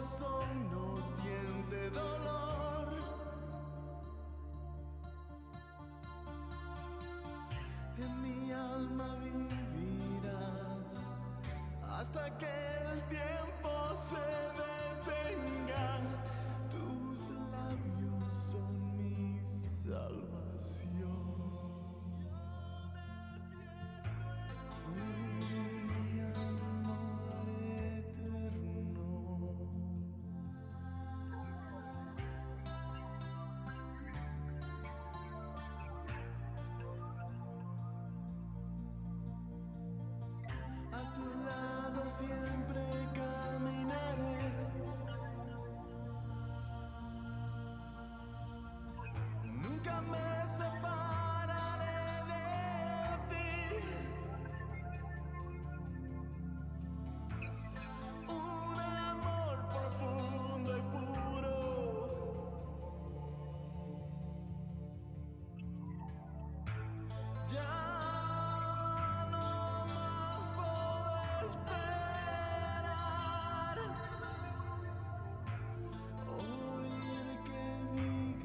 corazón no siente dolor. En mi alma vivirás hasta que el tiempo se detenga. Tus labios son mi salvación. Mi amor eterno. A tu lado siempre caminaré. Nunca me separaré de ti. Un amor profundo y puro. Ya no más podré esperar. Oír que digas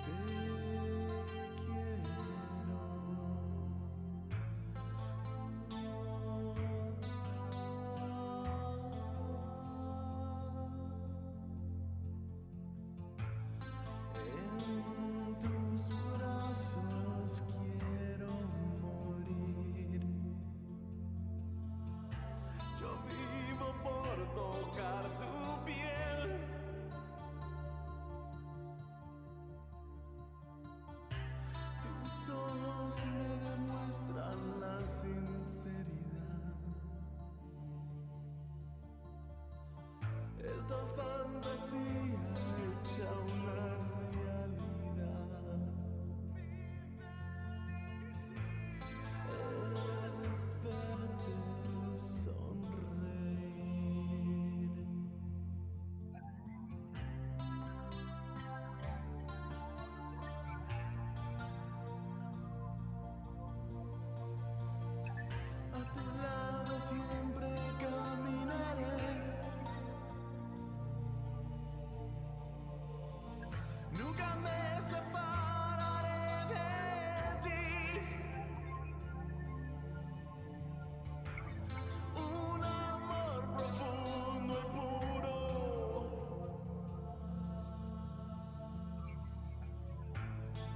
te quiero. En tus brazos quiero morir. Yo vivo por tocar tu piel. Tus ojos me demuestran la sinceridad. Esta fantasía hecha una realidad. Mi felicidad es verte sonreír. A tu lado siempre caminaré. Nunca me separaré de ti. Un amor profundo y puro.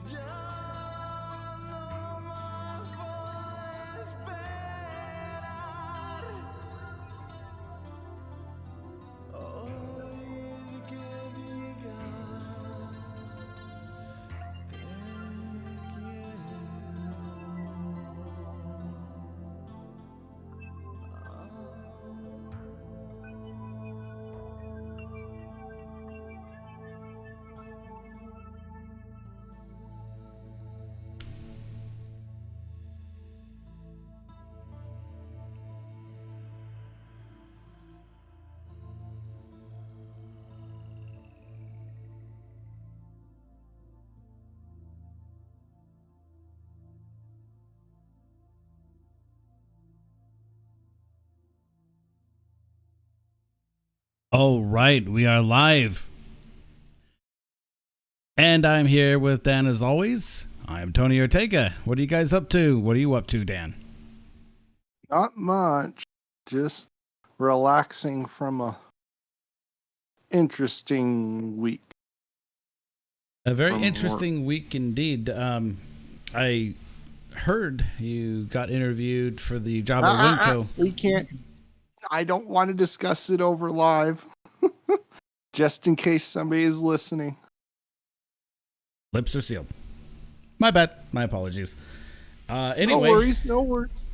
Ya no más podré esperar. Oír que digas te All right, we are live. And I'm here with Dan as always. I'm Tony Ortega. What are you guys up to? What are you up to, Dan? Not much. Just relaxing from a interesting week. A very From interesting week indeed. I heard you got interviewed for the job at Winco. We can't. I don't want to discuss it over live. Just in case somebody is listening. Lips are sealed. My bad. My apologies. Anyway, No worries.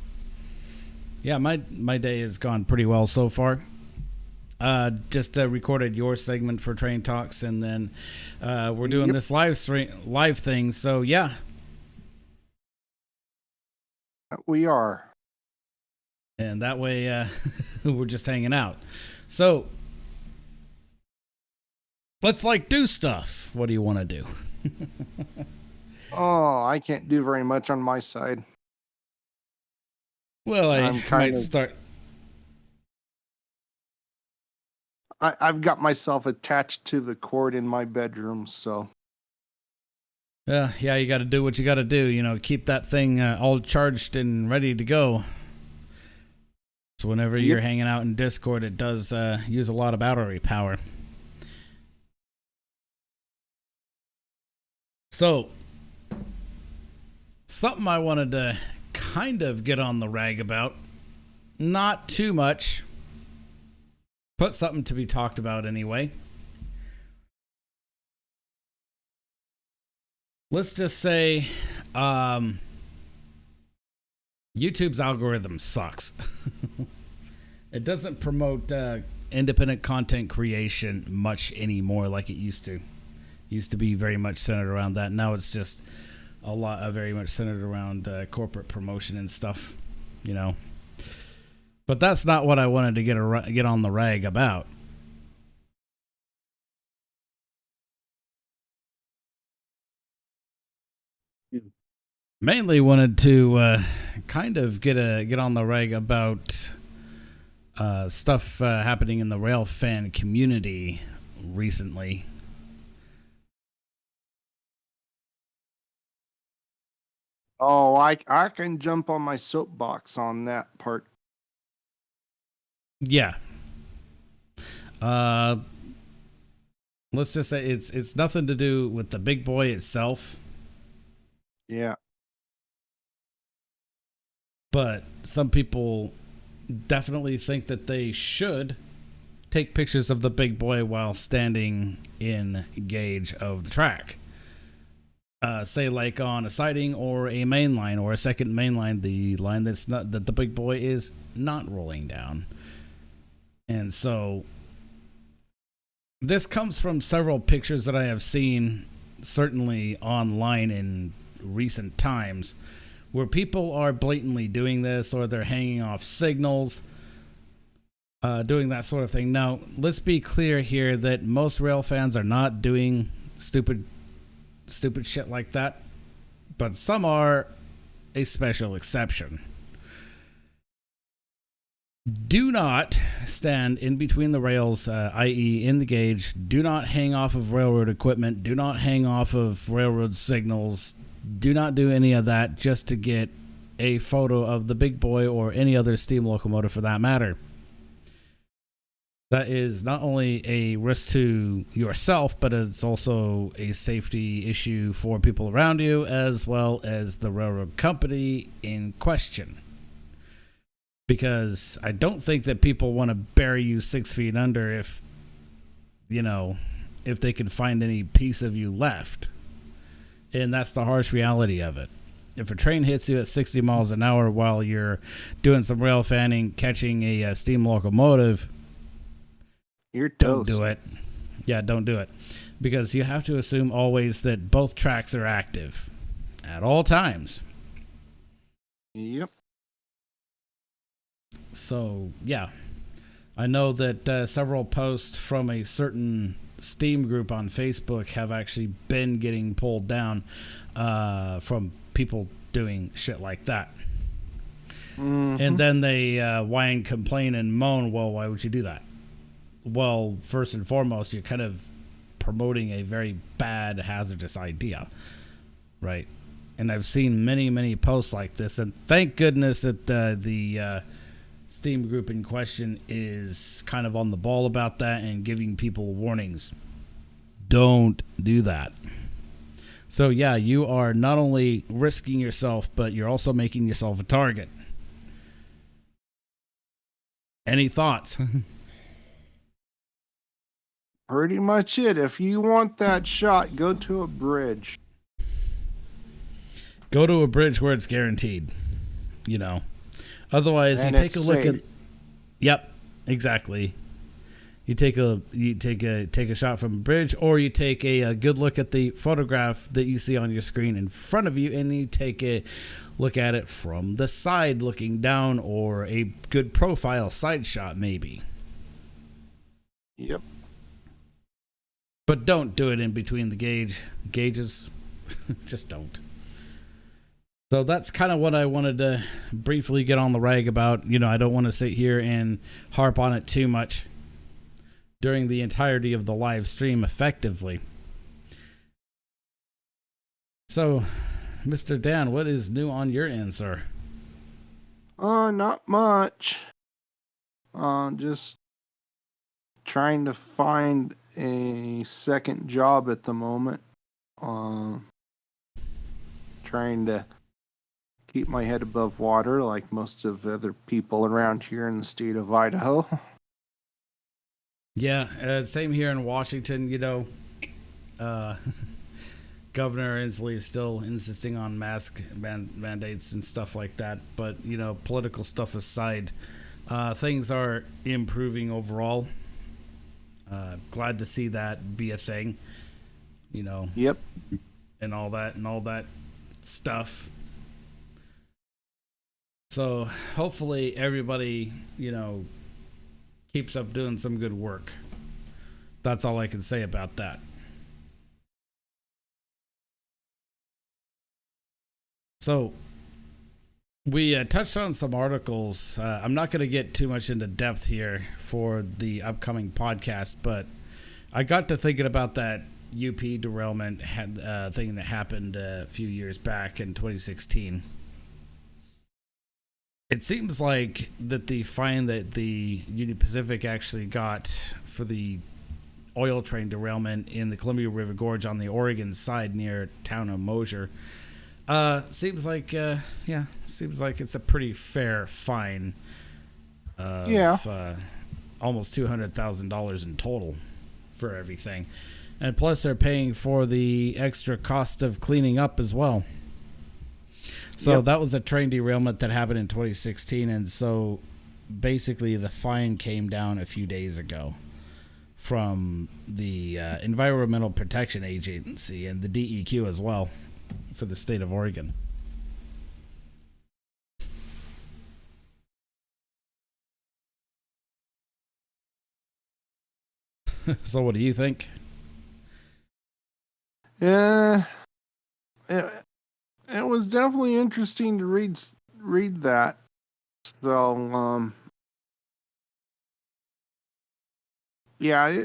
Yeah, my day has gone pretty well so far. Just recorded your segment for Train Talks, and then we're doing this live thing. So yeah, we are. And that way, we're just hanging out. So let's do stuff. What do you want to do? Oh, I can't do very much on my side. Well, I might start. I've got myself attached to the cord in my bedroom, so. Yeah, you got to do what you got to do. You know, keep that thing all charged and ready to go. So whenever you're hanging out in Discord, it does use a lot of battery power. So, something I wanted to kind of get on the rag about. Not too much, but something to be talked about anyway. Let's just say YouTube's algorithm sucks. It doesn't promote independent content creation much anymore like it used to. It used to be very much centered around that. Now it's just very much centered around corporate promotion and stuff, you know. But that's not what I wanted to get on the rag about. Mainly wanted to kind of get on the rag about stuff happening in the rail fan community recently. Oh, I can jump on my soapbox on that part. Yeah. Let's just say it's nothing to do with the big boy itself. Yeah. But some people definitely think that they should take pictures of the big boy while standing in gauge of the track. Say like on a siding or a main line or a second main line, the line that the big boy is not rolling down. And so this comes from several pictures that I have seen, certainly online in recent times, where people are blatantly doing this, or they're hanging off signals, doing that sort of thing. Now, let's be clear here that most rail fans are not doing stupid shit like that, but some are a special exception. Do not stand in between the rails, i.e. in the gauge. Do not hang off of railroad equipment. Do not hang off of railroad signals. Do not do any of that just to get a photo of the big boy or any other steam locomotive for that matter. That is not only a risk to yourself, but it's also a safety issue for people around you, as well as the railroad company in question. Because I don't think that people want to bury you 6 feet under if they can find any piece of you left. And that's the harsh reality of it. If a train hits you at 60 miles an hour while you're doing some rail fanning, catching a steam locomotive, You're don't toast. do it. Yeah, don't do it. Because you have to assume always that both tracks are active at all times. Yep. So, yeah. I know that several posts from a certain Steam group on Facebook have actually been getting pulled down from people doing shit like that. Mm-hmm. And then they whine, complain, and moan, well, why would you do that? Well, first and foremost, you're kind of promoting a very bad, hazardous idea, right? And I've seen many, many posts like this, and thank goodness that the Steam group in question is kind of on the ball about that and giving people warnings. Don't do that. So yeah, you are not only risking yourself, but you're also making yourself a target. Any thoughts? Pretty much it. If you want that shot, go to a bridge. Go to a bridge where it's guaranteed, you know. Otherwise, and you take a look safe. at. Yep, exactly. You take a shot from a bridge, or you take a good look at the photograph that you see on your screen in front of you, and you take a look at it from the side, looking down, or a good profile side shot, maybe. Yep. But don't do it in between the gauges. Just don't. So that's kind of what I wanted to briefly get on the rag about. You know, I don't want to sit here and harp on it too much. during the entirety of the live stream effectively. So, Mr. Dan, what is new on your end, sir? Not much. Just trying to find a second job at the moment. Trying to keep my head above water like most of other people around here in the state of Idaho. Yeah, same here in Washington. Governor Inslee is still insisting on mask mandates and stuff like that. But, political stuff aside, things are improving overall. Glad to see that be a thing, Yep. and all that stuff. So hopefully everybody, keeps up doing some good work. That's all I can say about that. So we touched on some articles. I'm not going to get too much into depth here for the upcoming podcast, but I got to thinking about that UP derailment thing that happened a few years back in 2016. It seems like that the fine that the Union Pacific actually got for the oil train derailment in the Columbia River Gorge on the Oregon side near town of Mosier seems like it's a pretty fair fine of almost $200,000 in total for everything, and plus they're paying for the extra cost of cleaning up as well. So that was a train derailment that happened in 2016, and so basically the fine came down a few days ago from the Environmental Protection Agency and the DEQ as well for the state of Oregon. So what do you think? Yeah, it was definitely interesting to read that. So, yeah,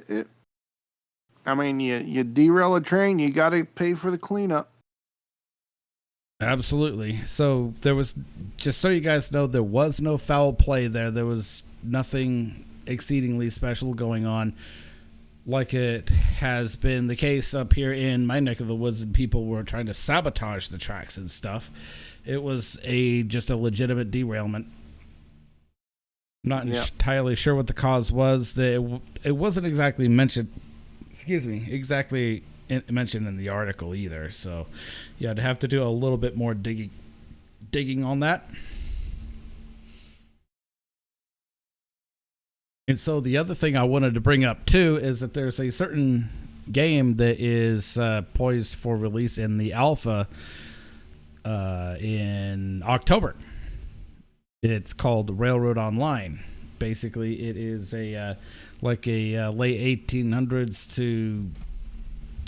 I mean, you derail a train, you got to pay for the cleanup. Absolutely. So there was, just so you guys know, there was no foul play there. There was nothing exceedingly special going on, like it has been the case up here in my neck of the woods, and people were trying to sabotage the tracks and stuff. It was just a legitimate derailment. I'm not entirely sure what the cause was. It wasn't exactly mentioned. Exactly mentioned in the article either. So, yeah, I'd have to do a little bit more digging on that. And so the other thing I wanted to bring up too is that there's a certain game that is poised for release in the alpha in October. It's called Railroad Online. Basically, it is a late 1800s to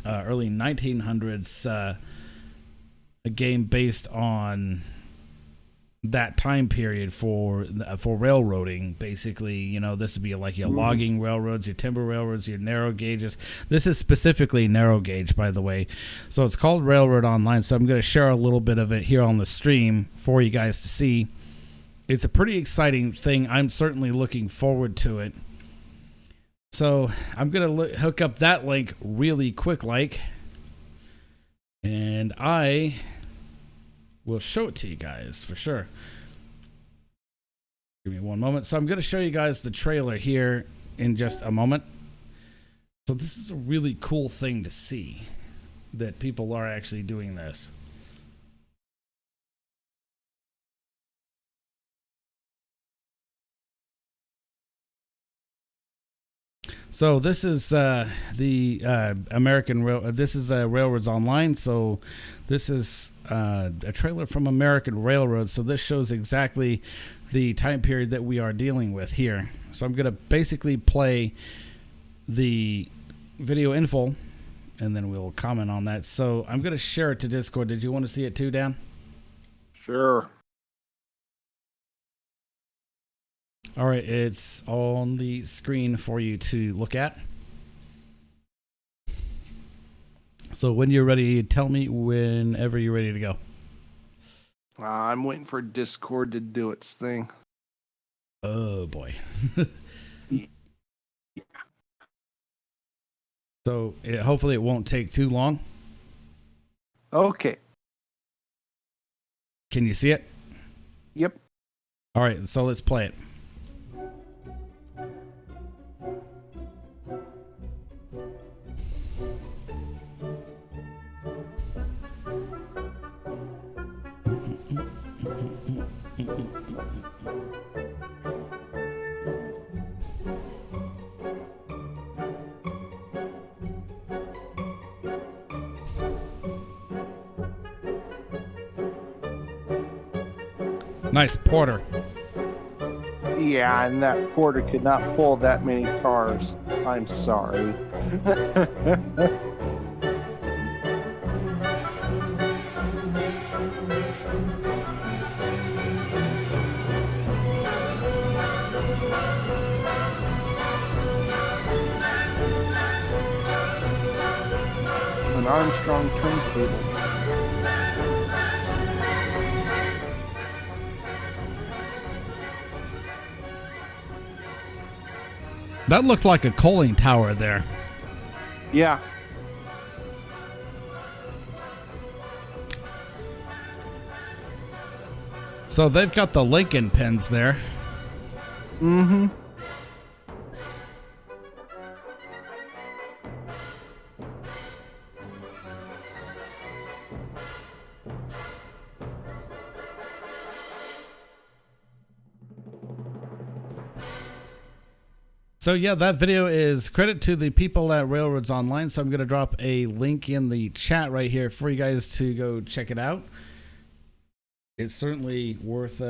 early 1900s a game based on that time period for railroading. Basically, this would be like your logging railroads, your timber railroads, your narrow gauges. This is specifically narrow gauge, by the way. So it's called Railroad Online. So I'm going to share a little bit of it here on the stream for you guys to see. It's a pretty exciting thing. I'm certainly looking forward to it. So I'm going to hook up that link really quick and I will show it to you guys for sure. Give me one moment. So I'm going to show you guys the trailer here in just a moment. So this is a really cool thing to see, that people are actually doing this. So this is the American Rail. This is Railroads Online. So this is a trailer from American Railroad. So this shows exactly the time period that we are dealing with here. So I'm going to basically play the video in full, and then we'll comment on that. So I'm going to share it to Discord. Did you want to see it too, Dan? Sure. All right, it's on the screen for you to look at. So when you're ready, tell me whenever you're ready to go. I'm waiting for Discord to do its thing. Oh boy. Yeah. So hopefully it won't take too long. Okay. Can you see it? Yep. All right, so let's play it. Nice porter. Yeah, and that porter could not pull that many cars. I'm sorry. An Armstrong turntable. That looked like a coaling tower there. Yeah. So they've got the Lincoln pins there. Mm-hmm. So yeah, that video is credit to the people at Railroads Online. So I'm going to drop a link in the chat right here for you guys to go check it out. It's certainly worth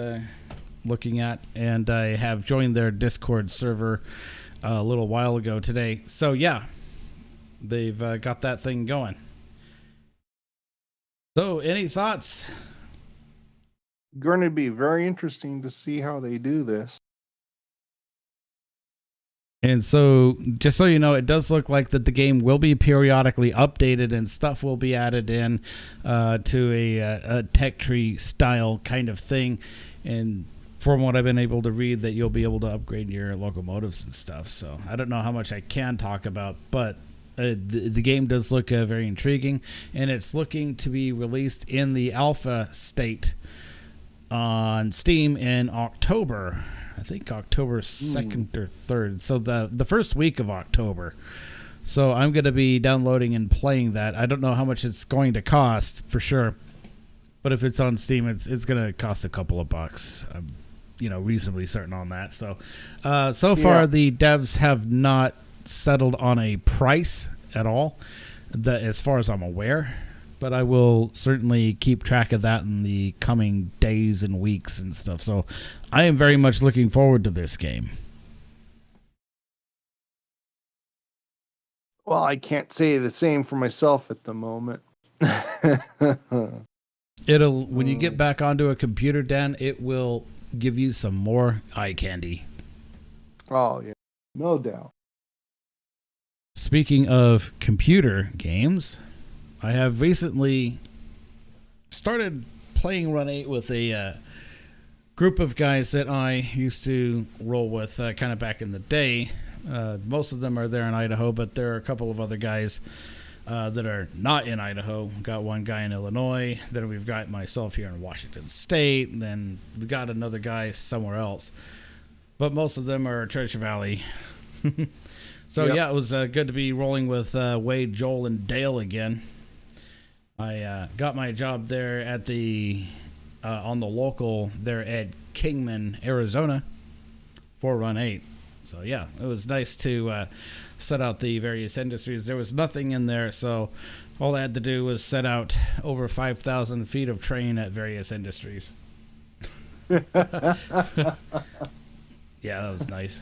looking at, and I have joined their Discord server a little while ago today. So yeah, they've got that thing going. So any thoughts? Going to be very interesting to see how they do this. And so, just so you know, it does look like that the game will be periodically updated and stuff will be added in to a tech tree style kind of thing. And from what I've been able to read, that you'll be able to upgrade your locomotives and stuff. So I don't know how much I can talk about, but the game does look very intriguing, and it's looking to be released in the alpha state on Steam in October. I think October 2nd or 3rd. So the first week of October. So I'm going to be downloading and playing that. I don't know how much it's going to cost for sure. But if it's on Steam, it's going to cost a couple of bucks. I'm reasonably certain on that. So so far the devs have not settled on a price at all, as far as I'm aware. But I will certainly keep track of that in the coming days and weeks and stuff. So I am very much looking forward to this game. Well, I can't say the same for myself at the moment. When you get back onto a computer, Dan, it will give you some more eye candy. Oh, yeah. No doubt. Speaking of computer games, I have recently started playing Run 8 with a group of guys that I used to roll with kind of back in the day. Most of them are there in Idaho, but there are a couple of other guys that are not in Idaho. We've got one guy in Illinois, then we've got myself here in Washington State, and then we got another guy somewhere else. But most of them are Treasure Valley. So Yep. yeah, it was good to be rolling with Wade, Joel, and Dale again. I got my job there at on the local there at Kingman, Arizona for Run 8. So yeah, it was nice to set out the various industries. There was nothing in there, so all I had to do was set out over 5,000 feet of train at various industries. Yeah, that was nice.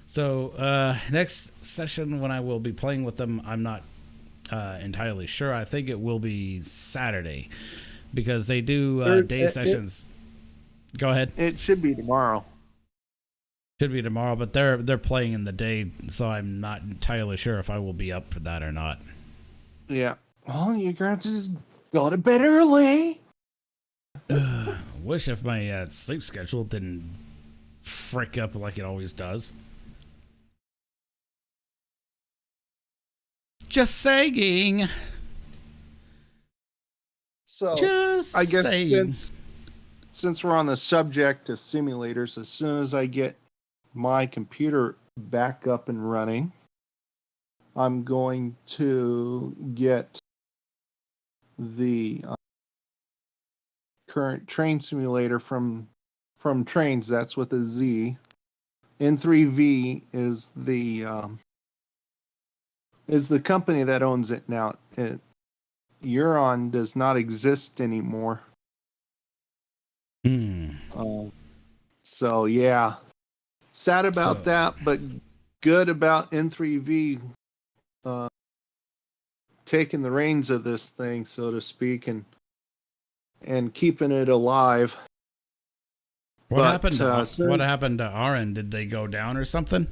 So next session when I will be playing with them, I'm not entirely sure. I think it will be Saturday because they do day sessions. Go ahead. It should be tomorrow. Should be tomorrow, but they're playing in the day, so I'm not entirely sure if I will be up for that or not. Yeah. Well, you're going to just go to bed early. Wish if my sleep schedule didn't frick up like it always does. Just saying. So, Just I guess saying. since we're on the subject of simulators, as soon as I get my computer back up and running, I'm going to get the current train simulator from Trains. That's with a Z. N3V is the company that owns it now. Euron does not exist anymore. So yeah, sad about that, but good about N3V taking the reins of this thing, so to speak, and keeping it alive. What happened to Aaron? Did they go down or something?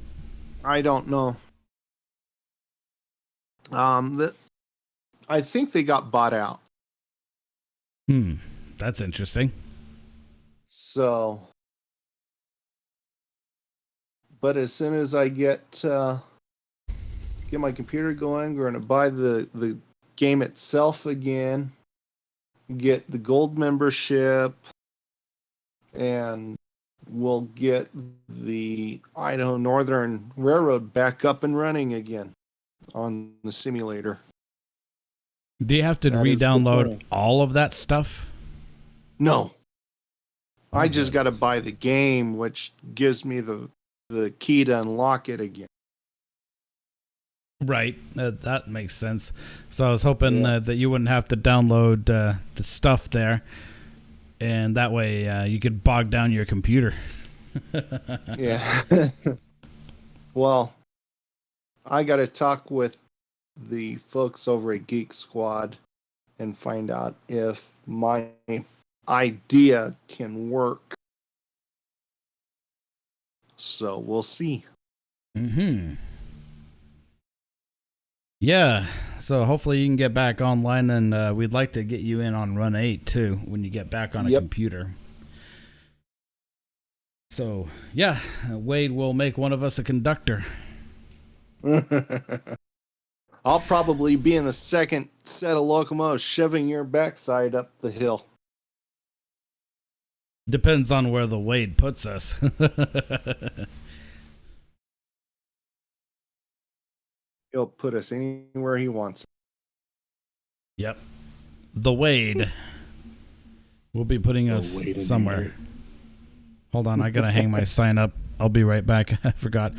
I don't know. I think they got bought out. That's interesting. So, but as soon as I get my computer going, we're going to buy the game itself again, get the gold membership, and we'll get the Idaho Northern Railroad back up and running again on the simulator. Do you have to re-download all of that stuff? No. I just got to buy the game, which gives me the key to unlock it again. Right, that makes sense. So I was hoping that you wouldn't have to download the stuff there, and that way you could bog down your computer. Yeah. Well, I got to talk with the folks over at Geek Squad and find out if my idea can work. So we'll see. Yeah, so hopefully you can get back online, and we'd like to get you in on Run 8 too when you get back on a computer. So, yeah, Wade will make one of us a conductor. I'll probably be in the second set of locomotives shoving your backside up the hill. Depends on where the Wade puts us. He'll put us anywhere he wants. Yep. The Wade will be putting us somewhere. Hold on, I gotta hang my sign up. I'll be right back. I forgot.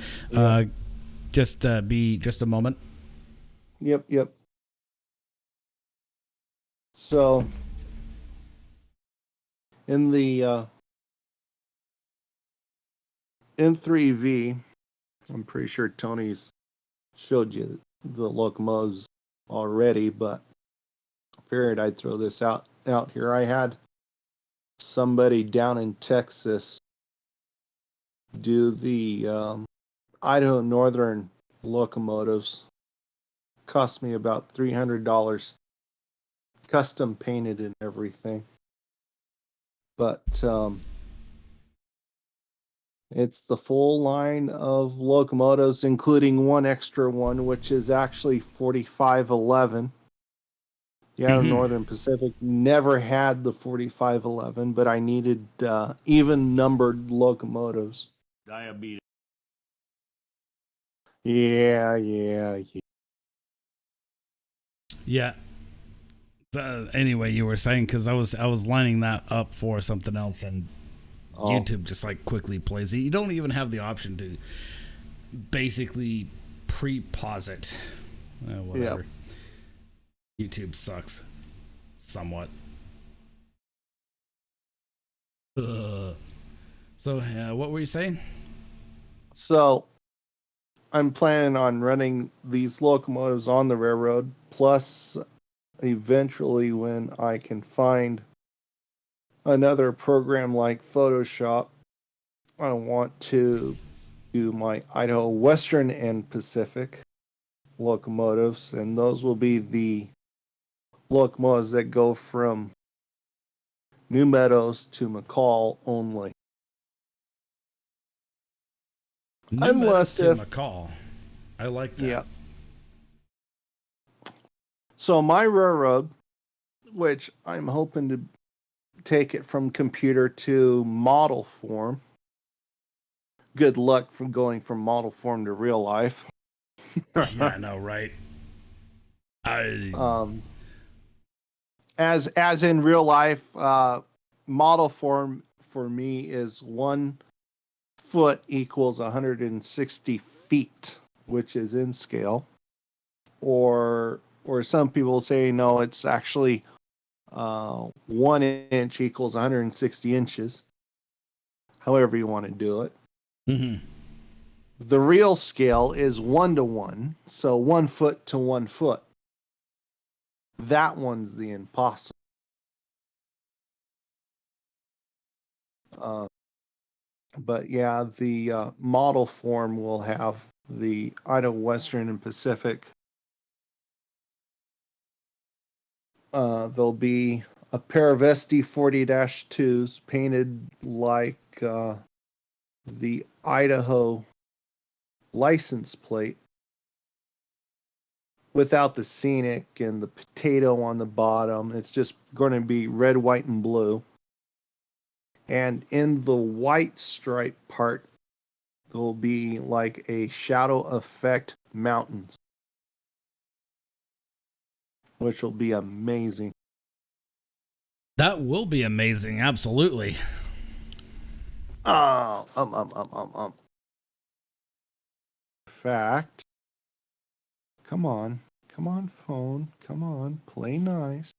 Just a moment. Yep. So, in the N3V, I'm pretty sure Tony's showed you the locomotives already, but I figured I'd throw this out here. I had somebody down in Texas do the Idaho Northern locomotives. Cost me about $300, custom painted and everything. But it's the full line of locomotives, including one extra one, which is actually 4511. The Idaho Northern Pacific never had the 4511, but I needed even numbered locomotives. Diabetes. Yeah. Yeah. Anyway, you were saying, because I was lining that up for something else, and YouTube just like quickly plays it. You don't even have the option to basically pre-pause it. Whatever. Yep. YouTube sucks somewhat. So what were you saying? So I'm planning on running these locomotives on the railroad, plus eventually when I can find another program like Photoshop, I want to to my Idaho Western and Pacific locomotives, and those will be the locomotives that go from New Meadows to McCall only. New Meadows Unless to if, McCall. I like that. yeah. So my railroad, which I'm hoping to take it from computer to model form. Good luck from going from model form to real life. Yeah, I know, right? As in real life, model form for me is 1 foot equals 160 feet, which is in scale. Or some people say no, it's actually 1 inch equals 160 inches. However you want to do it. Mm-hmm. The real scale is 1 to 1, so 1 foot to 1 foot. That one's the impossible. But yeah, the model form will have the Idaho Western and Pacific. There'll be a pair of SD40-2s painted like the Idaho license plate without the scenic and the potato on the bottom. It's just going to be red, white, and blue. And in the white stripe part, there'll be like a shadow effect mountains, which will be amazing. That will be amazing. Absolutely. Oh. Fact. Come on, phone. Come on, play nice.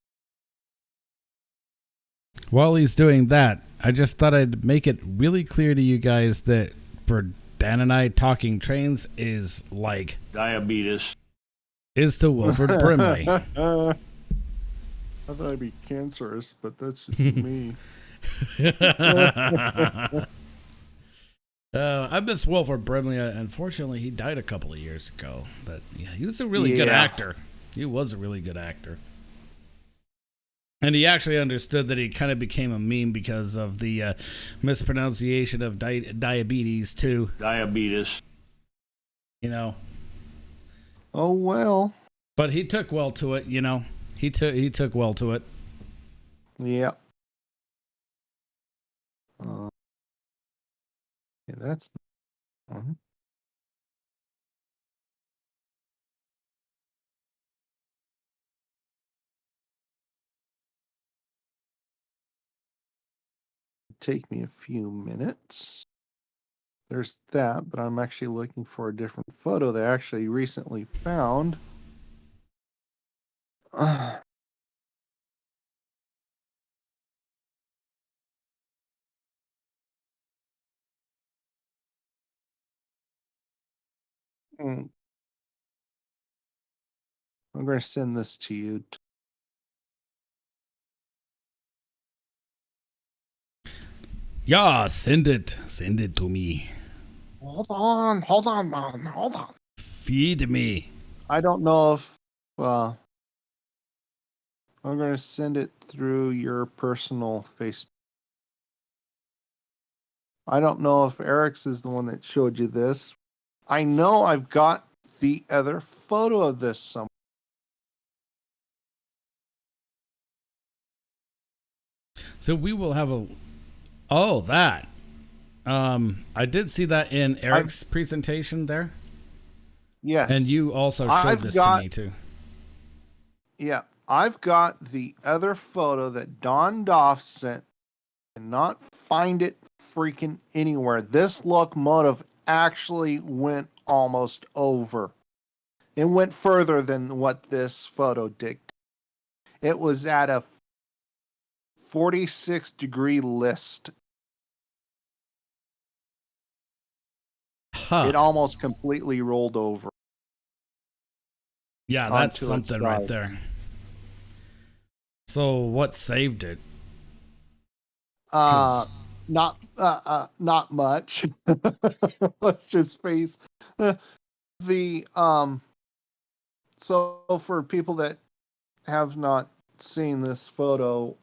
While he's doing that, I just thought I'd make it really clear to you guys that for Dan and I, talking trains is like diabetes. Is to Wilford Brimley. I thought I'd be cancerous, but that's just me. I miss Wilford Brimley. Unfortunately, he died a couple of years ago. But yeah, he was a really good actor. He was a really good actor. And he actually understood that he kind of became a meme because of the mispronunciation of diabetes, too. Diabetes. You know. Oh, well. But he took well to it, you know. He took well to it. Yeah. Yeah, that's... Take me a few minutes. There's that, but I'm actually looking for a different photo that I actually recently found. I'm going to send this to you. Yeah, send it. Send it to me. Hold on, man. Hold on. Feed me. I don't know if I'm going to send it through your personal Facebook. I don't know if Eric's is the one that showed you this. I know I've got the other photo of this somewhere. So we will have a... Oh, that. I did see that in Eric's presentation there. Yes. And you also showed this to me, too. Yeah. I've got the other photo that Don Doff sent and not find it freaking anywhere. This locomotive actually went almost over. It went further than what this photo did. It was at a 46-degree list. Huh. It almost completely rolled over. Yeah, that's something right there. So what saved it? Not much. Let's just face the so for people that have not seen this photo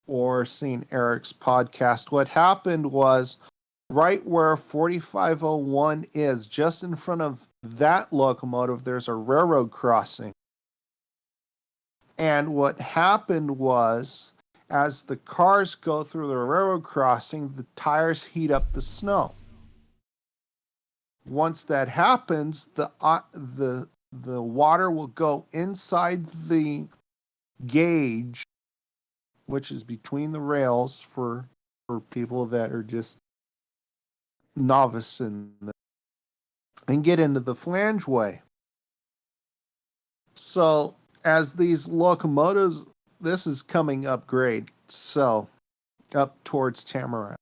or seen Eric's podcast, what happened was right where 4501 is, just in front of that locomotive, there's a railroad crossing. And what happened was, as the cars go through the railroad crossing, the tires heat up the snow. Once that happens, the water will go inside the gauge, which is between the rails for people that are just novice in the, and get into the flangeway. So as these locomotives, this is coming up grade, so up towards Tamarack,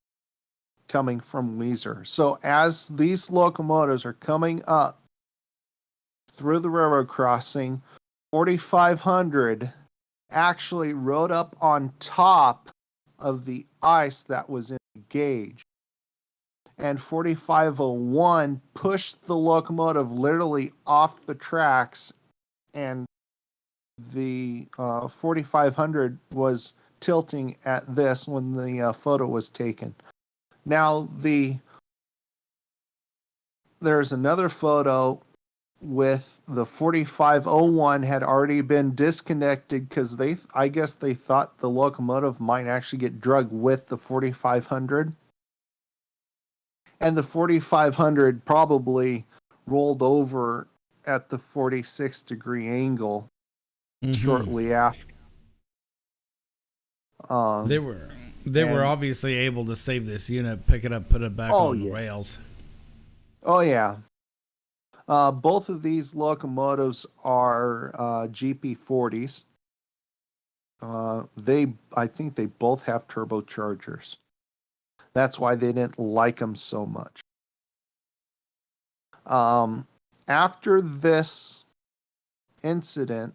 coming from Weiser. So as these locomotives are coming up through the railroad crossing, 4500 actually rode up on top of the ice that was in the gauge. And 4501 pushed the locomotive literally off the tracks, and the 4500 was tilting at this when the photo was taken. Now there's another photo with the 4501 had already been disconnected because I guess they thought the locomotive might actually get drugged with the 4500. And the 4500 probably rolled over at the 46-degree angle shortly after. They were obviously able to save this unit, pick it up, put it back on the rails. Oh yeah. Both of these locomotives are GP40s. I think they both have turbochargers. That's why they didn't like them so much. After this incident,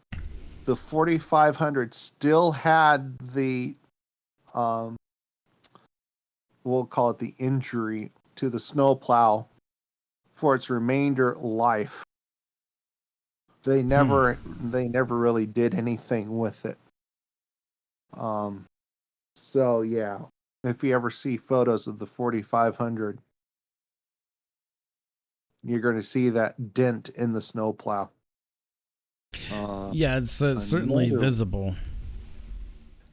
the 4500 still had the, we'll call it the injury to the snowplow for its remainder life. They never really did anything with it. So yeah, if you ever see photos of the 4500, you're going to see that dent in the snowplow. Yeah, it's certainly visible.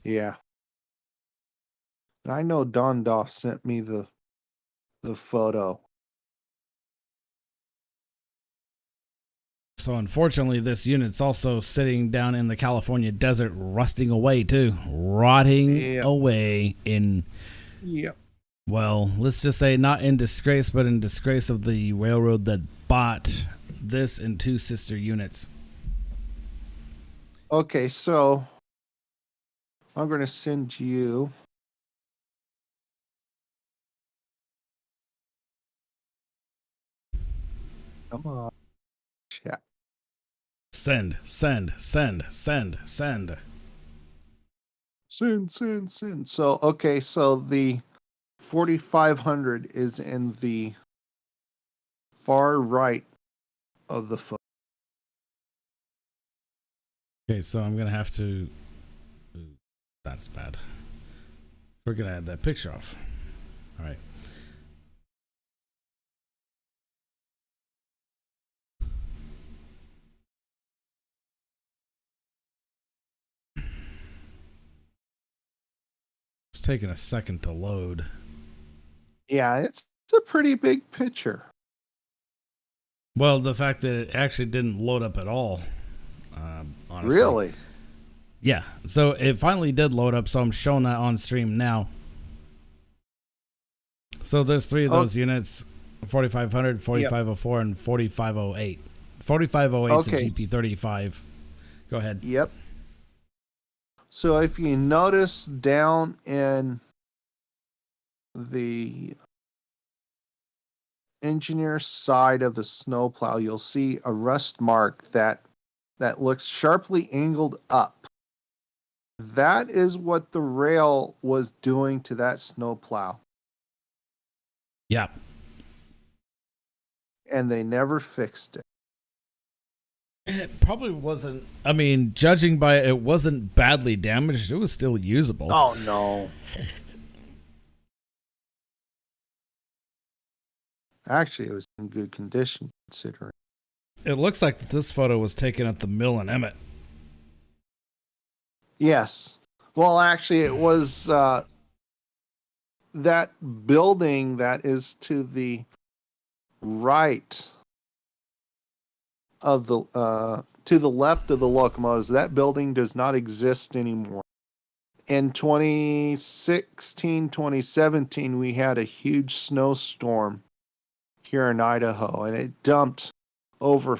Yeah. I know Dondoff sent me the photo. So unfortunately, this unit's also sitting down in the California desert, rusting away too, rotting away in. Yep. Well, let's just say not in disgrace, but in disgrace of the railroad that bought this and two sister units. Okay, so I'm going to send you. Come on. Chat. Send. Send. So, okay, so the 4500 is in the far right of the photo. Okay, so I'm going to have to. Ooh, that's bad. We're going to add that picture off. All right. It's taking a second to load. Yeah, it's a pretty big picture. Well, the fact that it actually didn't load up at all. Honestly. Really? Yeah. So it finally did load up, so I'm showing that on stream now. So there's three of those units: 4500, 4504, and 4508. 4508 is a GP35. Go ahead. Yep. So if you notice down in the engineer side of the snowplow, you'll see a rust mark that looks sharply angled up. That is what the rail was doing to that snowplow. Yeah. And they never fixed it. It probably wasn't. I mean, judging by it, it wasn't badly damaged. It was still usable. Oh, no. Actually, it was in good condition, considering. It looks like this photo was taken at the mill in Emmett. Yes. Well, actually, it was that building that is to the right of to the left of the locomotives. That building does not exist anymore. In 2016, 2017, we had a huge snowstorm here in Idaho, and it dumped over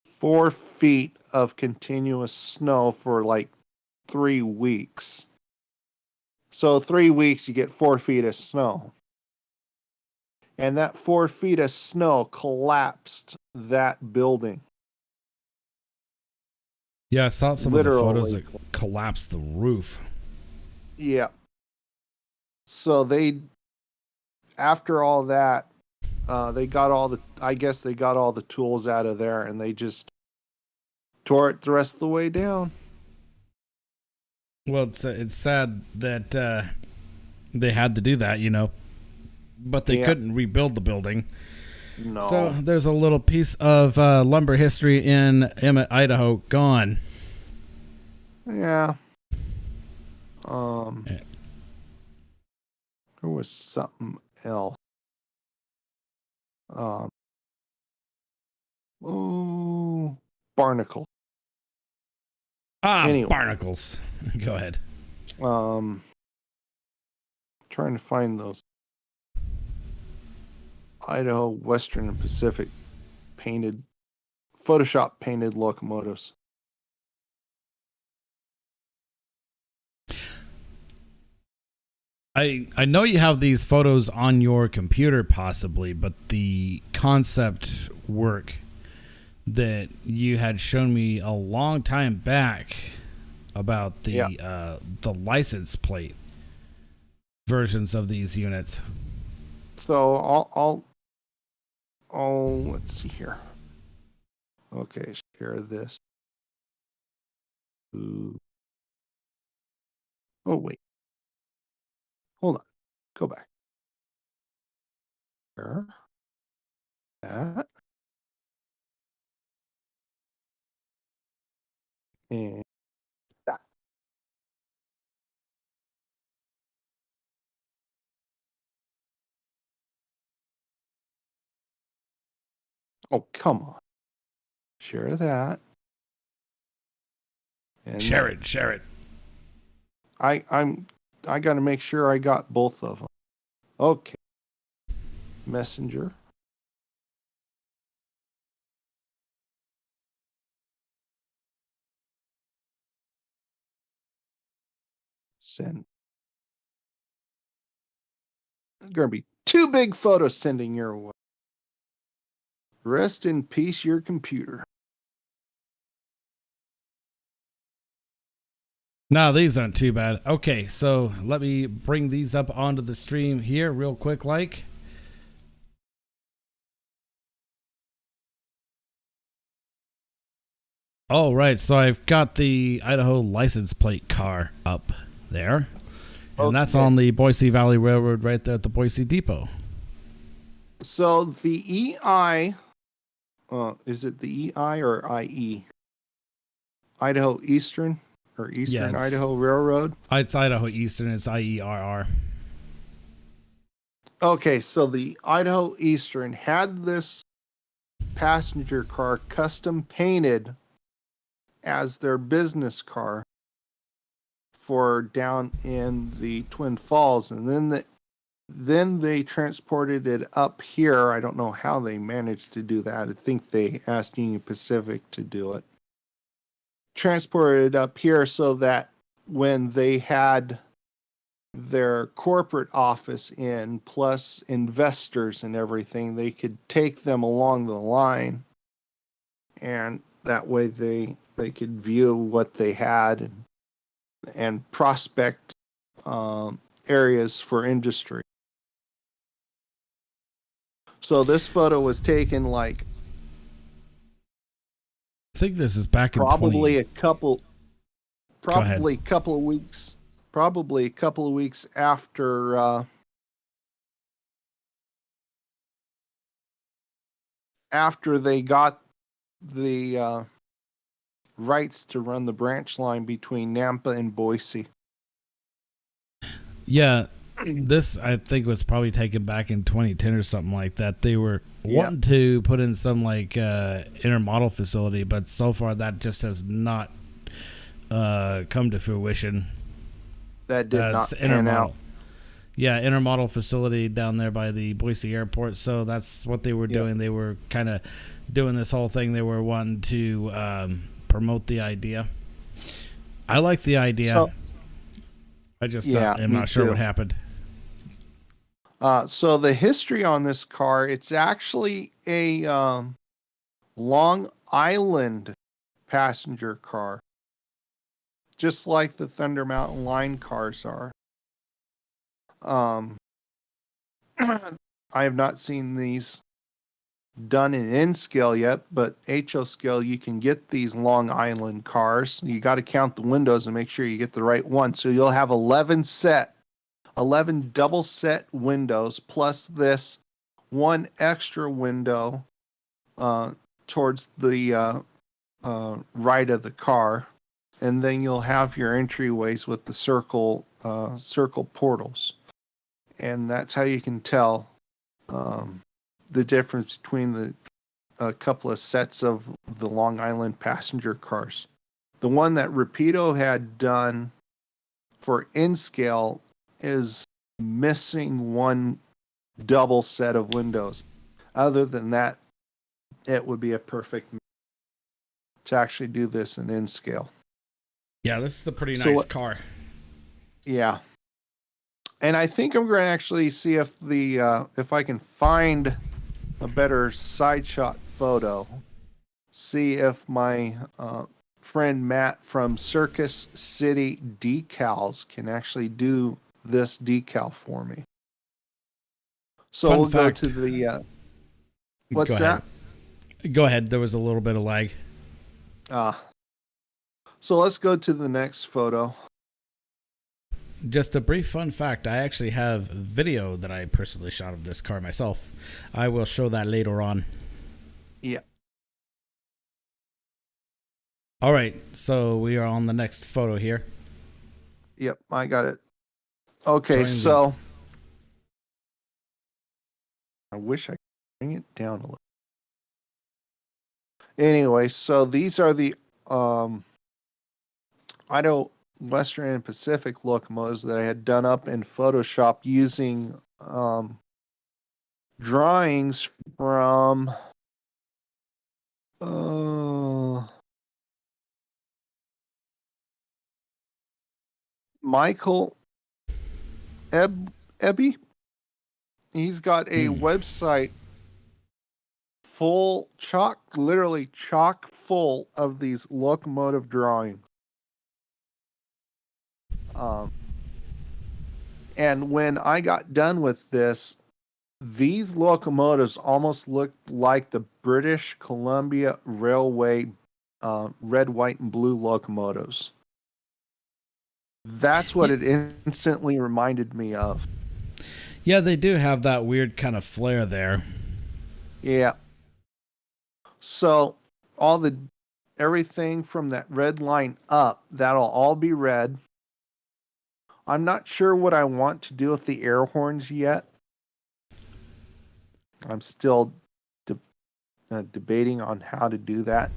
4 feet of continuous snow for like 3 weeks. So 3 weeks, you get 4 feet of snow. And that 4 feet of snow collapsed that building. Yeah, I saw some Literally. of the photos that collapsed the roof. Yeah. So after all that, they got I guess they got all the tools out of there, and they just tore it the rest of the way down. Well, it's sad that they had to do that, but they couldn't rebuild the building. No. So there's a little piece of lumber history in Emmett, Idaho, gone. Yeah. Yeah. There was something else. Barnacle. Anyway. Barnacles. Go ahead. Trying to find those Idaho, Western, and Pacific Photoshop painted locomotives. I know you have these photos on your computer possibly, but the concept work that you had shown me a long time back about the license plate versions of these units. So I'll let's see here. Okay, share this. Ooh. Oh wait. Hold on. Go back. There. That. And that. Oh, come on. Share that. And Share it. I got to make sure I got both of them. Okay. Messenger. Send. There's going to be 2 big photos sending your way. Rest in peace, your computer. No, these aren't too bad. Okay, so let me bring these up onto the stream here real quick like. All right, so I've got the Idaho license plate car up there. And that's on the Boise Valley Railroad right there at the Boise Depot. So the EI, is it the EI or IE? Idaho Eastern or Eastern Idaho Railroad? It's Idaho Eastern. It's IERR. Okay, so the Idaho Eastern had this passenger car custom painted as their business car for down in the Twin Falls, and then they transported it up here. I don't know how they managed to do that. I think they asked Union Pacific to do it. Transported it up here so that when they had their corporate office in, plus investors and everything, they could take them along the line, and that way they could view what they had and prospect areas for industry. So this photo was taken like I think this is back in probably 20. a couple Go ahead. of weeks after they got the rights to run the branch line between Nampa and Boise. Yeah, this I think was probably taken back in 2010 or something like that. They were wanting to put in some like intermodal facility, but so far that just has not come to fruition. That did not It's pan out. Yeah, intermodal facility down there by the Boise airport. So that's what they were doing. They were kind of doing this whole thing. They were wanting to promote the idea. I like the idea. So, I just am me not sure too. what happened. So the history on this car, it's actually a Long Island passenger car, just like the Thunder Mountain Line cars are. I have not seen these done in N scale yet, but HO scale, you can get these Long Island cars. You got to count the windows and make sure you get the right one. So you'll have 11 double set windows plus this one extra window towards the right of the car, and then you'll have your entryways with the circle portals, and that's how you can tell the difference between the a couple of sets of the Long Island passenger cars. The one that Rapido had done for N scale is missing one double set of windows. Other than that, it would be a perfect to actually do this in N scale. Yeah, this is a pretty nice car. Yeah. And I think I'm going to actually see if if I can find a better side shot photo. See if my friend Matt from Circus City Decals can actually do this decal for me. So we'll go to the what's that? Go ahead. There was a little bit of lag. So let's go to the next photo. Just a brief fun fact, I actually have video that I personally shot of this car myself. I will show that later on. Yeah. All right, so we are on the next photo here. Yep, I got it. Okay, so I wish I could bring it down a little. Anyway, so these are the Idaho Western and Pacific locomotives that I had done up in Photoshop using drawings from Michael Ebby. He's got a website literally chock full of these locomotive drawings. And when I got done with this, these locomotives almost looked like the British Columbia Railway red, white, and blue locomotives. That's what it instantly reminded me of. Yeah, they do have that weird kind of flair there. Yeah. So everything from that red line up, that'll all be red. I'm not sure what I want to do with the air horns yet. I'm still debating on how to do that.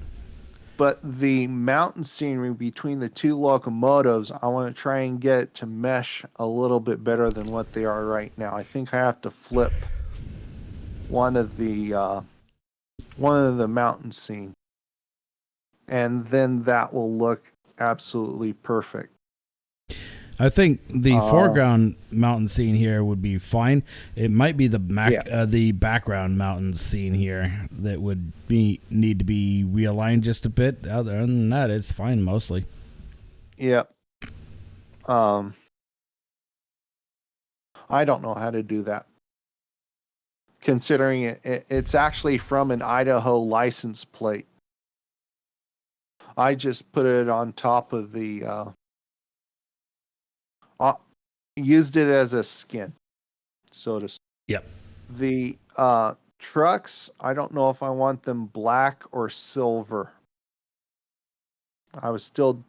But the mountain scenery between the two locomotives, I want to try and get it to mesh a little bit better than what they are right now. I think I have to flip one of the mountain scene, and then that will look absolutely perfect. I think the foreground mountain scene here would be fine. It might be the background mountain scene here that would need to be realigned just a bit. Other than that, it's fine mostly. Yep. I don't know how to do that considering it's actually from an Idaho license plate. I just put it on top of the used it as a skin, so to speak. Yep. The trucks, I don't know if I want them black or silver. I was still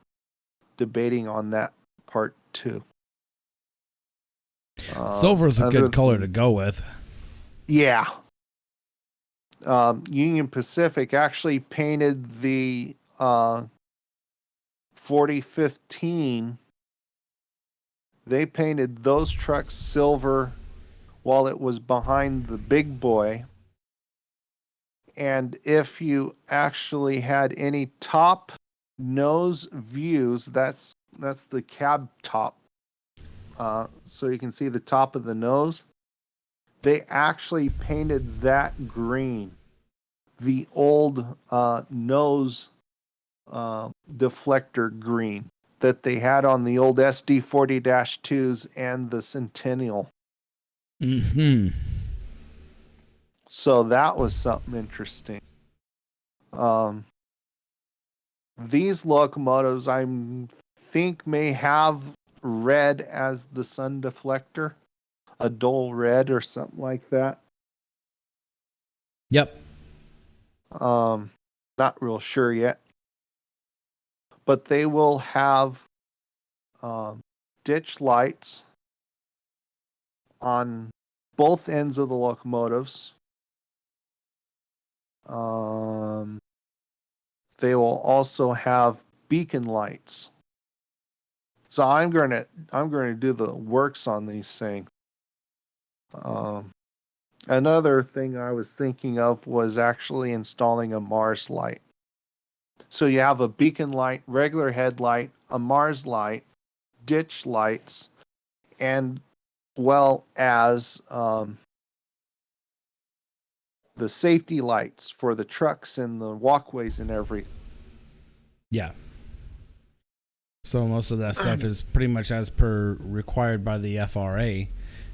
debating on that part too. Silver's a good color to go with. Yeah. Union Pacific actually painted the 4015. They painted those trucks silver while it was behind the big boy. And if you actually had any top nose views, that's the cab top. So you can see the top of the nose. They actually painted that green. The old nose deflector green that they had on the old SD40-2s and the Centennial. Mm-hmm. So that was something interesting. These locomotives, I think, may have red as the sun deflector, a dull red or something like that. Yep. Not real sure yet. But they will have ditch lights on both ends of the locomotives. They will also have beacon lights. So I'm going to do the works on these things. Another thing I was thinking of was actually installing a Mars light. So you have a beacon light, regular headlight, a Mars light, ditch lights, and well as the safety lights for the trucks and the walkways and everything. Yeah. So most of that stuff is pretty much as per required by the FRA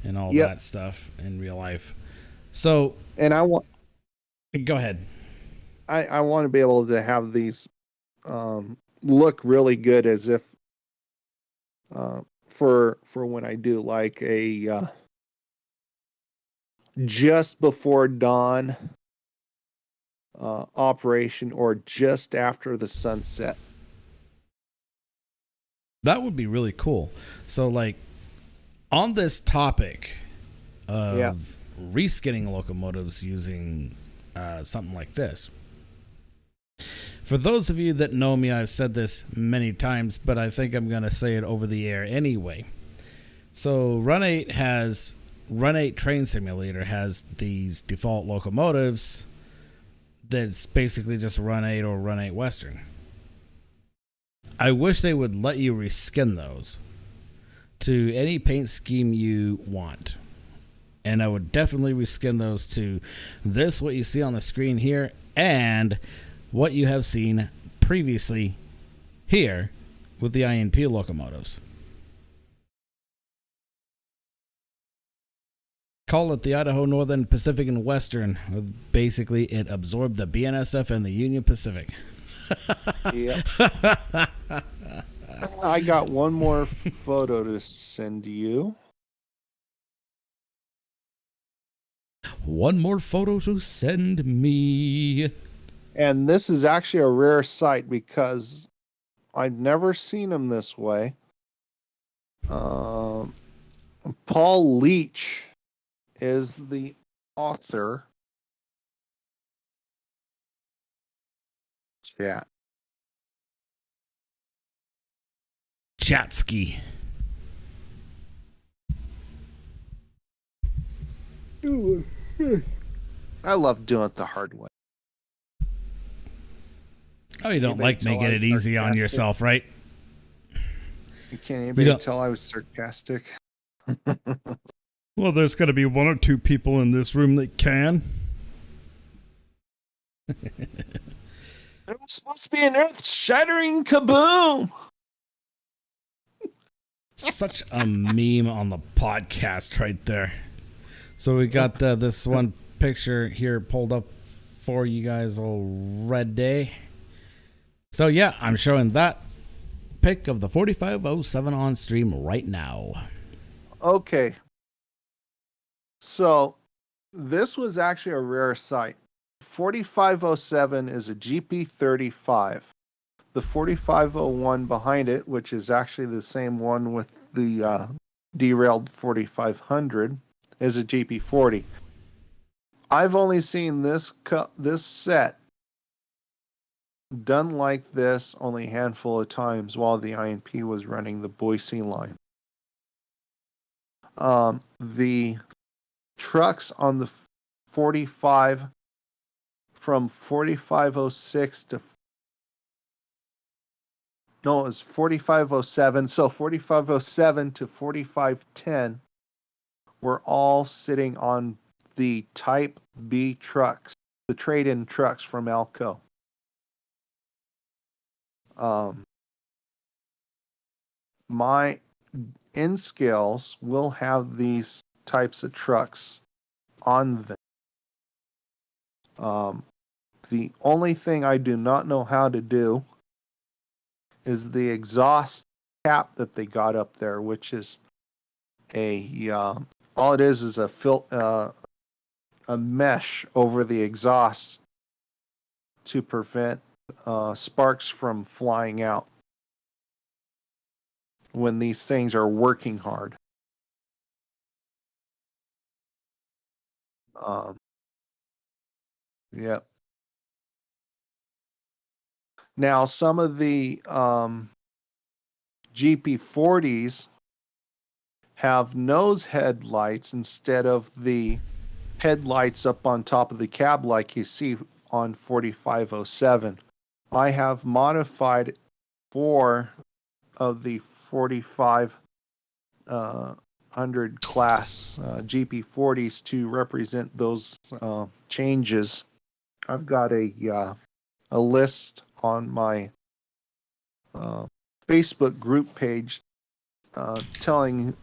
and all that stuff in real life. So, and go ahead. I want to be able to have these look really good, as if for when I do like a just before dawn operation or just after the sunset. That would be really cool. So, like, on this topic of reskinning locomotives using something like this, for those of you that know me, I've said this many times, but I think I'm going to say it over the air anyway. So, Run 8 Train Simulator has these default locomotives that's basically just Run 8 or Run 8 Western. I wish they would let you reskin those to any paint scheme you want. And I would definitely reskin those to this, what you see on the screen here, and what you have seen previously here with the INP locomotives. Call it the Idaho Northern, Pacific, and Western. Basically, it absorbed the BNSF and the Union Pacific. Yep. I got one more photo to send you. One more photo to send me. And this is actually a rare sight because I've never seen them this way. Paul Leach is the author. Chat. Chatsky. I love doing it the hard way. Oh, you don't like making it easy on yourself, right? Can't anybody tell I was sarcastic? Well, there's got to be one or two people in this room that can. There was supposed to be an earth-shattering kaboom! Such a meme on the podcast right there. So we got this one picture here pulled up for you guys already. So yeah, I'm showing that pic of the 4507 on stream right now. Okay. So this was actually a rare sight. 4507 is a GP35. The 4501 behind it, which is actually the same one with the derailed 4500, is a GP40. I've only seen this set done like this only a handful of times while the INP was running the Boise line. The trucks on the 45 from 4506 to no, it was 4507. So 4507 to 4510 were all sitting on the Type B trucks, the trade-in trucks from Alco. My N-scales will have these types of trucks on them. The only thing I do not know how to do is the exhaust cap that they got up there, which is all it is a mesh over the exhaust to prevent sparks from flying out when these things are working hard. Yep. Now, some of the GP40s have nose headlights instead of the headlights up on top of the cab like you see on 4507. I have modified 4 of the 4500 class GP40s to represent those changes. I've got a list on my Facebook group page telling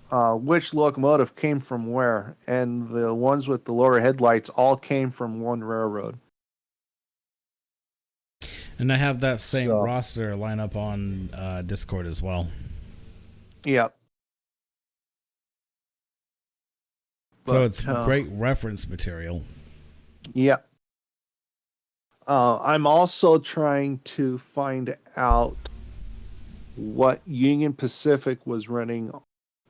which locomotive came from where, and the ones with the lower headlights all came from one railroad. And I have that same roster line up on Discord as well. Yep. So it's great reference material. Yep. I'm also trying to find out what Union Pacific was running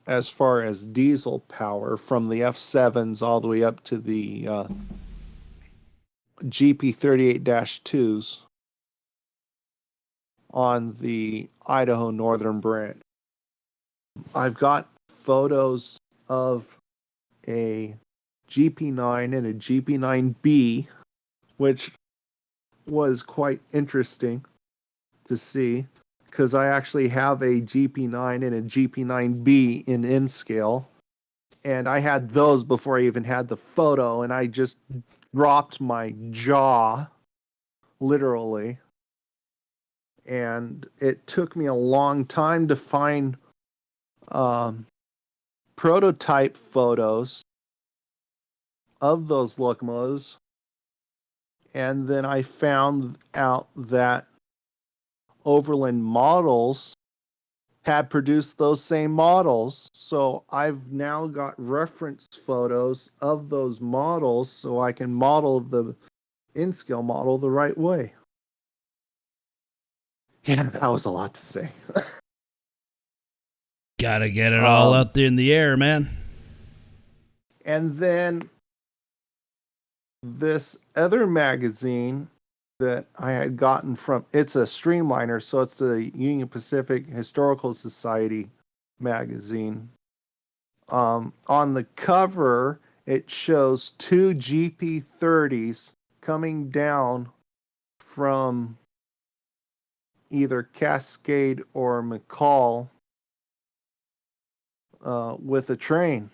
as far as diesel power from the F7s all the way up to the GP38-2s on the Idaho Northern Branch. I've got photos of a GP9 and a GP9B, which was quite interesting to see because I actually have a GP9 and a GP9B in N-scale, and I had those before I even had the photo, and I just dropped my jaw, literally. And it took me a long time to find prototype photos of those locomotives, and then I found out that Overland Models had produced those same models. So I've now got reference photos of those models so I can model the N-scale model the right way. Yeah, that was a lot to say. Gotta get it all out there in the air, man. And then this other magazine that I had gotten from, it's a streamliner, so it's the Union Pacific Historical Society magazine. On the cover, it shows 2 GP30s coming down from either Cascade or McCall with a train.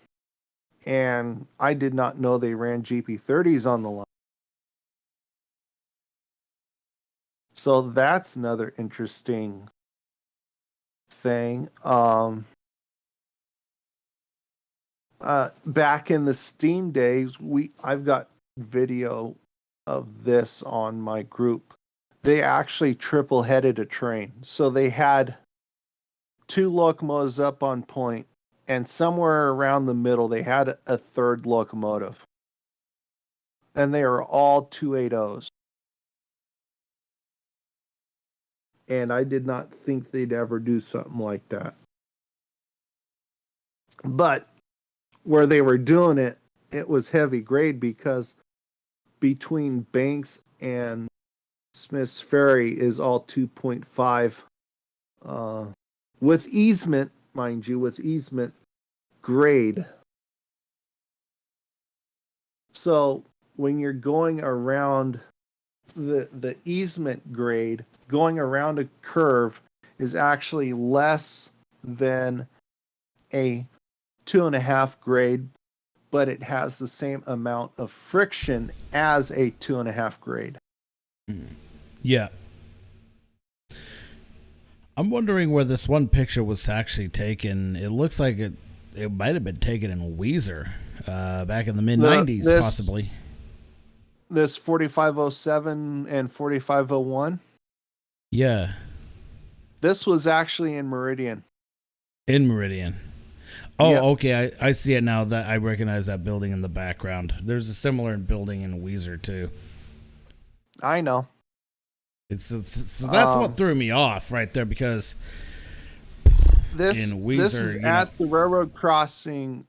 And I did not know they ran GP30s on the line. So that's another interesting thing. Back in the Steam days, I've got video of this on my group. They actually triple-headed a train. So they had 2 locomotives up on point, and somewhere around the middle they had a 3rd locomotive. And they are all 280s. And I did not think they'd ever do something like that. But where they were doing it, it was heavy grade because between Banks and Smith's Ferry is all 2.5 with easement, mind you, with easement grade. So when you're going around the easement grade, going around a curve is actually less than a 2.5 grade, but it has the same amount of friction as a 2.5 grade. Yeah. I'm wondering where this one picture was actually taken. It looks like it might have been taken in Weezer back in the mid-90s, possibly. This 4507 and 4501? Yeah. This was actually in Meridian. In Meridian. Oh, Yep. okay. I see it now. That I recognize that building in the background. There's a similar building in Weezer, too. I know. So that's what threw me off right there, because This in Weezer, this is at the railroad crossing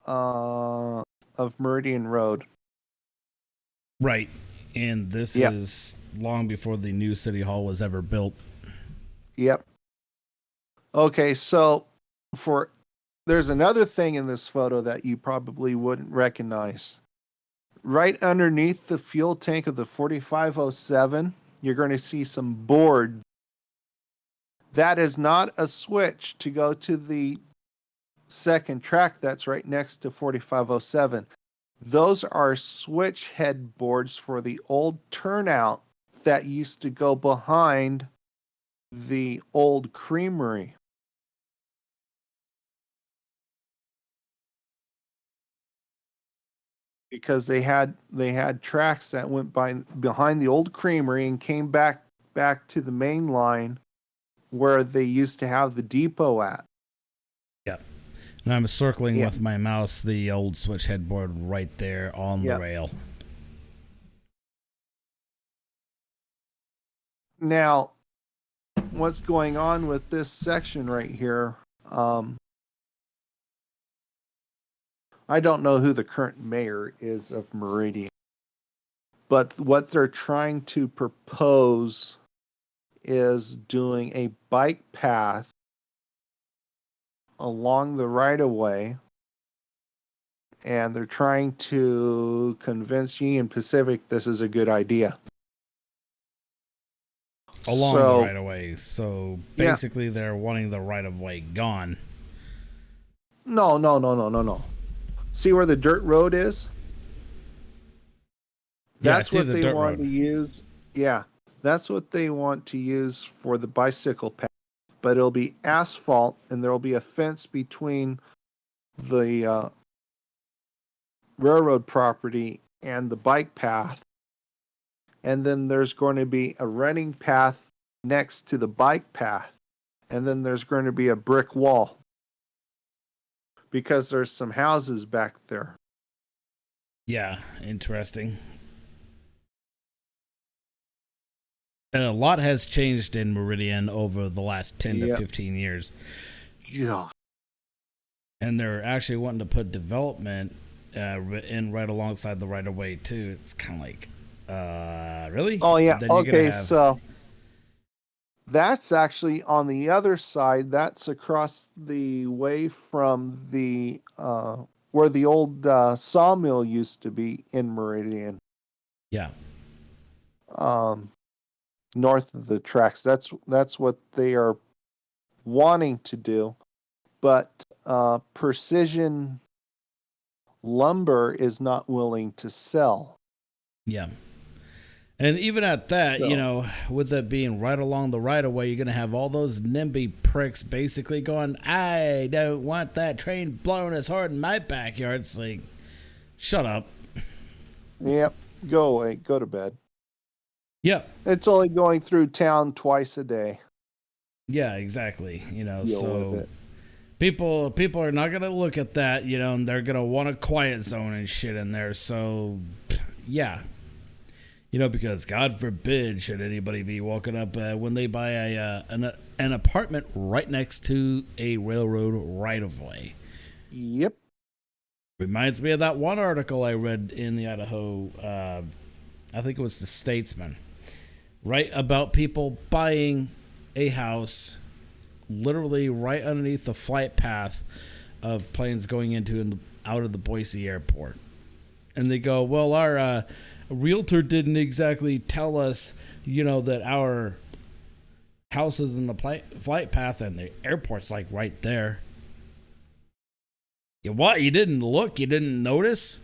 of Meridian Road. Right. And this Yep. is long before the new City Hall was ever built. Yep. Okay, so there's another thing in this photo that you probably wouldn't recognize. Right underneath the fuel tank of the 4507, you're going to see some boards. That is not a switch to go to the second track that's right next to 4507. Those are switch headboards for the old turnout that used to go behind the old creamery. Because they had tracks that went behind the old creamery and came back to the main line where they used to have the depot at. Yeah. And I'm circling with my mouse the old switch headboard right there on the rail. Now, what's going on with this section right here? I don't know who the current mayor is of Meridian, but what they're trying to propose is doing a bike path along the right-of-way, and they're trying to convince Union Pacific this is a good idea. Along the right-of-way. So basically they're wanting the right-of-way gone. No. See where the dirt road is? That's what they want to use. Yeah, that's what they want to use for the bicycle path. But it'll be asphalt, and there'll be a fence between the railroad property and the bike path. And then there's going to be a running path next to the bike path. And then there's going to be a brick wall, because there's some houses back there. Yeah, interesting. And a lot has changed in Meridian over the last 10 to 15 years. Yeah. And they're actually wanting to put development in right alongside the right-of-way, too. It's kind of like, really? Oh, yeah. Okay, so that's actually on the other side. That's across the way from the where the old sawmill used to be in Meridian. Yeah. North of the tracks. That's what they are wanting to do. But Precision Lumber is not willing to sell. Yeah. And even at that, with it being right along the right-of-way, you're going to have all those NIMBY pricks basically going, I don't want that train blowing as hard in my backyard. It's like, shut up. Yep. Go away. Go to bed. Yep. It's only going through town twice a day. Yeah, exactly. Deal with So it. people are not gonna look at that, and they're gonna want a quiet zone and shit in there. So yeah. Because God forbid should anybody be walking up when they buy an apartment right next to a railroad right of way. Yep. Reminds me of that one article I read in the Idaho, I think it was the Statesman, right, about people buying a house literally right underneath the flight path of planes going into and out of the Boise airport. And they go, well, our realtor didn't exactly tell us, that our house is in the flight path and the airport's like right there. What? You didn't look? You didn't notice?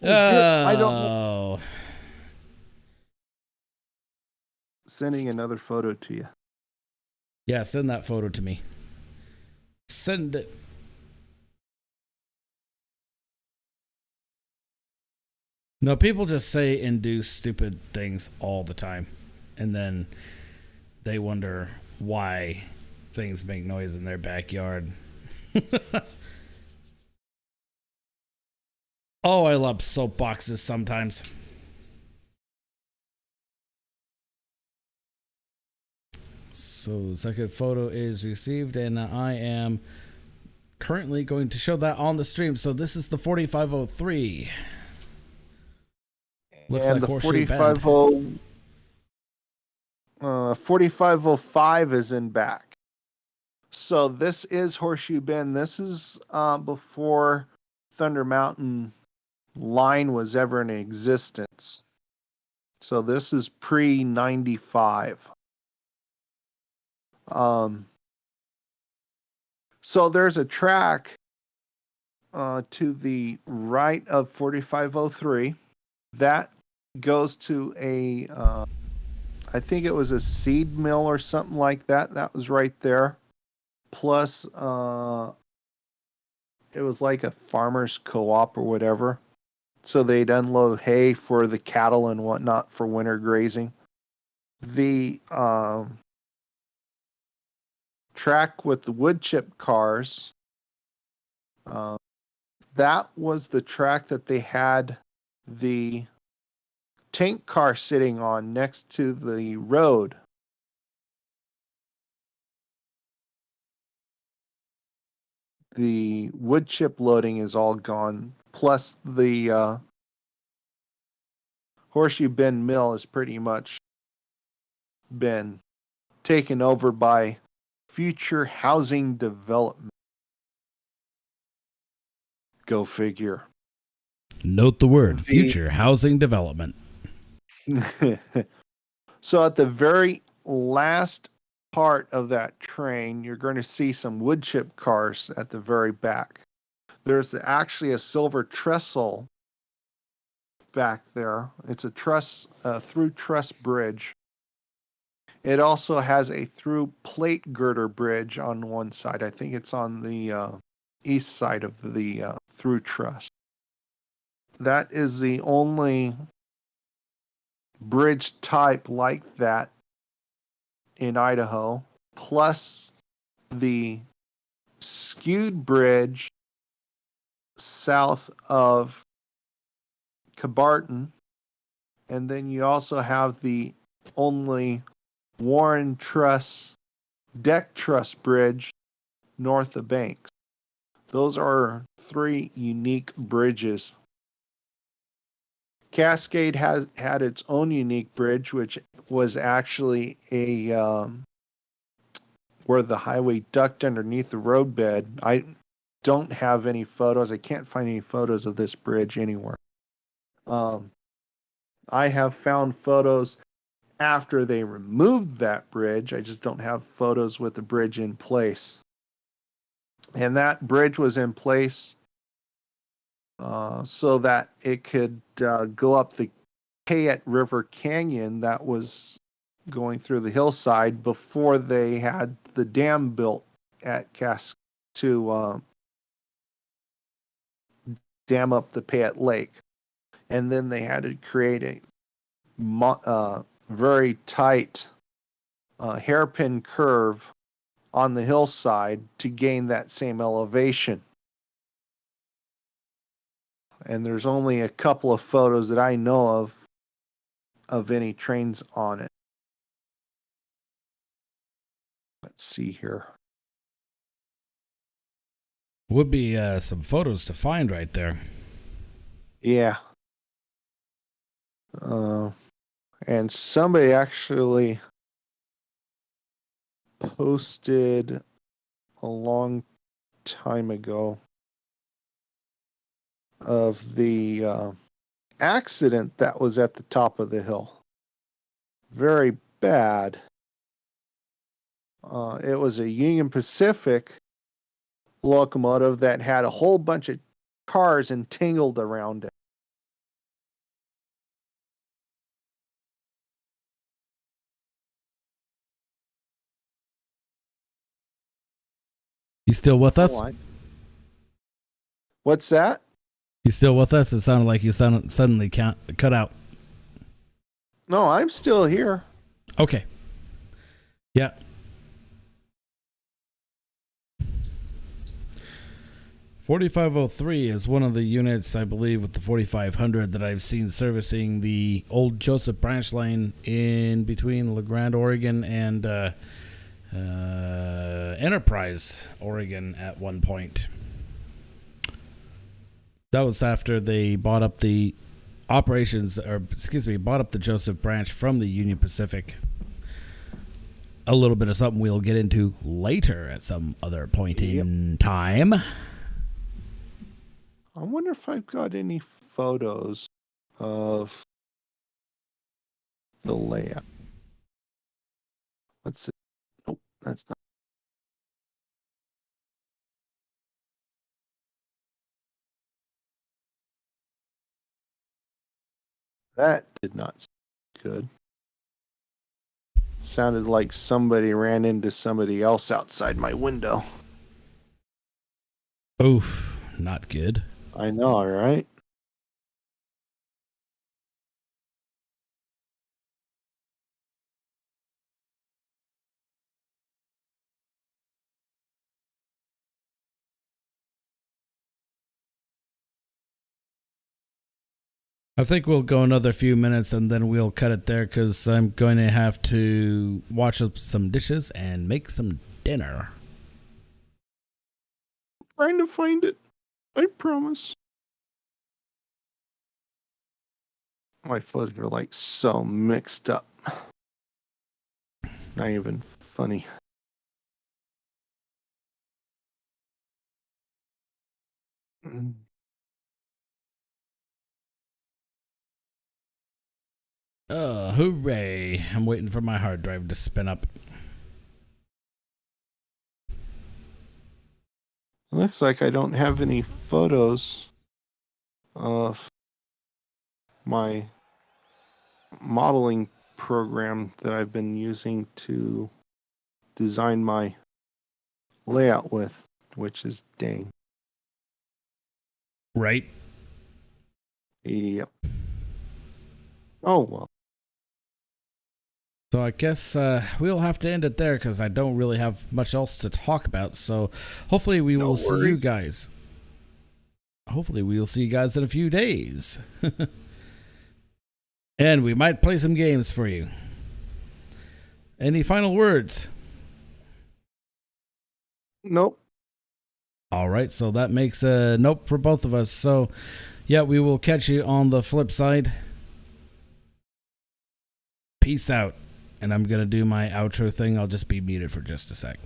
I don't know. Sending another photo to you. Yeah, send that photo to me. Send it. No, people just say and do stupid things all the time. And then they wonder why things make noise in their backyard. Oh, I love soapboxes sometimes. So, second photo is received, and I am currently going to show that on the stream. So, this is the 4503. Looks and like the Horseshoe 4505 is in back. So this is Horseshoe Bend. This is before Thunder Mountain line was ever in existence. So this is pre-95. So there's a track to the right of 4503 that goes to I think it was a seed mill or something like that. That was right there. Plus, it was like a farmer's co-op or whatever. So they'd unload hay for the cattle and whatnot for winter grazing. The track with the wood chip cars, that was the track that they had the tank car sitting on next to the road. The wood chip loading is all gone. Plus the Horseshoe Bend Mill has pretty much been taken over by future housing development. Go figure. Note the word future housing development. So at the very last part of that train, you're going to see some wood chip cars at the very back. There's actually a silver trestle back there. It's a through truss bridge. It also has a through plate girder bridge on one side. I think it's on the east side of the through truss. That is the only bridge type like that in Idaho, plus the skewed bridge south of Cabarton. And then you also have the only Warren Truss deck truss bridge north of Banks. Those are three unique bridges. Cascade had its own unique bridge, which was actually where the highway ducked underneath the roadbed. I don't have any photos. I can't find any photos of this bridge anywhere. I have found photos after they removed that bridge. I just don't have photos with the bridge in place. And that bridge was in place so that it could go up the Payette River Canyon that was going through the hillside before they had the dam built at to dam up the Payette Lake. And then they had to create a very tight hairpin curve on the hillside to gain that same elevation. And there's only a couple of photos that I know of any trains on it. Let's see here. Would be some photos to find right there. Yeah. And somebody actually posted a long time ago of the accident that was at the top of the hill. Very bad. It was a Union Pacific locomotive that had a whole bunch of cars entangled around it. You still with us? What's that? You still with us? It sounded like you suddenly cut out. No, I'm still here. Okay. Yeah. .4503 is one of the units, I believe, with the 4500 that I've seen servicing the old Joseph Branch line in between LeGrand, Oregon, and Enterprise, Oregon at one point. That was after they bought up the bought up the Joseph Branch from the Union Pacific. A little bit of something we'll get into later at some other point in time. I wonder if I've got any photos of the layout. Let's see. Nope, that's not. That did not sound good. Sounded like somebody ran into somebody else outside my window. Oof, not good. I know, right? I think we'll go another few minutes and then we'll cut it there because I'm going to have to wash up some dishes and make some dinner. Trying to find it. I promise. My photos are like so mixed up. It's not even funny. Hooray. I'm waiting for my hard drive to spin up. Looks like I don't have any photos of my modeling program that I've been using to design my layout with, which is dang. Right? Yep. Oh, well. So I guess we'll have to end it there because I don't really have much else to talk about. So hopefully we will see you guys. Hopefully we'll see you guys in a few days. And we might play some games for you. Any final words? Nope. All right, so that makes a nope for both of us. So, yeah, we will catch you on the flip side. Peace out. And I'm going to do my outro thing. I'll just be muted for just a sec.